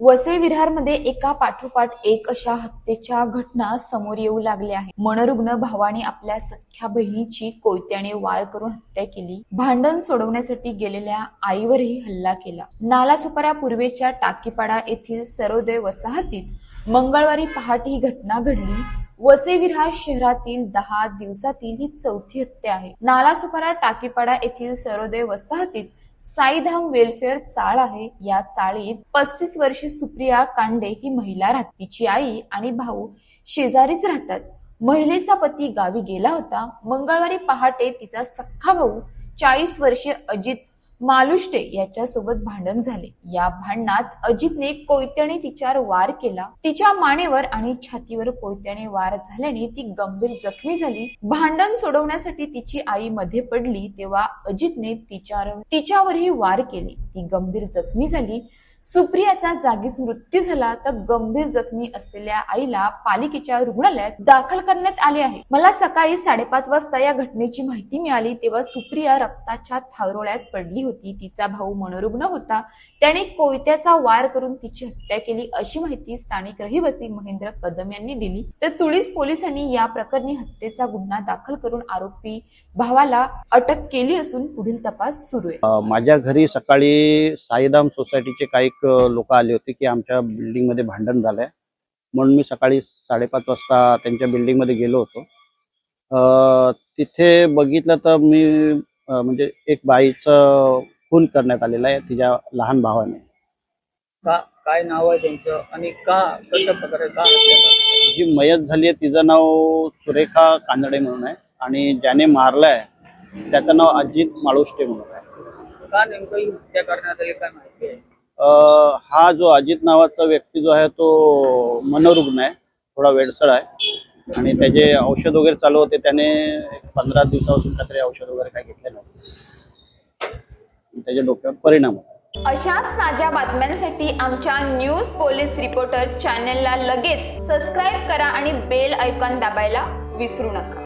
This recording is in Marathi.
वसई विरारमध्ये एका पाठोपाठ एक अशा हत्येच्या घटना समोर येऊ लागल्या आहेत। मनोरुग्ण भावाने आपल्या सख्ख्या बहिणीची कोयत्याने वार करून हत्या केली। भांडण सोडवण्यासाठी गेलेल्या आईवरही हल्ला केला। नालासोपारा पूर्वेच्या टाकीपाडा येथील सर्वोदय वसाहतीत मंगळवारी पहाटे ही घटना घडली। वसई विरार शहरातील 10 दिवसातील ही चौथी हत्या आहे। नालासोपारा टाकीपाडा येथील सर्वोदय वसाहतीत साईधाम वेलफेअर चाळ आहे। या चाळीत 35 वर्षीय सुप्रिया कांडे ही महिला राहते। तिची आई आणि भाऊ शेजारीच राहतात। महिलेचा पती गावी गेला होता। मंगळवारी पहाटे तिचा सख्खा भाऊ 40 वर्षीय अजित मालुष्टे याच्यासोबत भांडण झाले। या भांडणात अजितने कोयत्याने तिच्यावर वार केला। तिच्या मानेवर आणि छातीवर कोयत्याने वार झाल्याने ती गंभीर जखमी झाली। भांडण सोडवण्यासाठी तिची आई मध्ये पडली तेव्हा अजितने तिच्यावरही वार केले। ती गंभीर जखमी झाली। सुप्रियाचा जागीच मृत्यू झाला तर गंभीर जखमी असलेल्या आईला पालिकेच्या रुग्णालयात दाखल करण्यात आले आहे। मला सकाळी 5:30 वाजता या घटनेची माहिती मिळाली तेव्हा सुप्रिया रक्ताच्या थारोळ्यात पडली होती। तिचा भाऊ मनोरुग्ण होता। त्याने कोयत्याचा वार करून तिची हत्या केली अशी माहिती स्थानिक रहिवासी महेंद्र कदम यांनी दिली। तर तुळीस पोलिसांनी या प्रकरणी हत्येचा गुन्हा दाखल करून आरोपी भावाला अटक केली असून पुढील तपास सुरू आहे। माझ्या घरी सकाळी साईधाम सोसायटीचे काही लोक आले होते की आमच्या बिल्डिंग मध्ये भांडण झालंय, म्हणून मी सकाळी 5:30 वाजता त्यांच्या बिल्डिंग मध्ये गेलो होतो। तिथे बघितलं तर मी म्हणजे एक बाईचं खून करण्यात आलेला आहे तिच्या लहान भावाने। काय नाव आहे त्यांचं आणि कशा प्रकारे जी मयत झाली आहे तिचं नाव सुरेखा कानडे म्हणून आहे आणि ज्याने मारलाय त्याचं नाव अजित माळुष्टे म्हणून आहे। का नेमकं ही हत्या करण्यात आली काय माहिती आहे? हा जो अजित नावाचा व्यक्ती जो आहे तो मनोरुग्ण आहे, थोडा वेडसळ आहे आणि त्याचे औषध वगैरे चालू होते। त्याने 15 दिवसापासून काहीतरी औषध वगैरे काय घेतलं नव्हतं, त्याच्या डोक्यावर परिणाम होता। अशाच ताज्या बातम्यांसाठी आमच्या न्यूज पोलीस रिपोर्टर चॅनलला लगेच सबस्क्राईब करा आणि बेल आयकॉन दाबायला विसरू नका।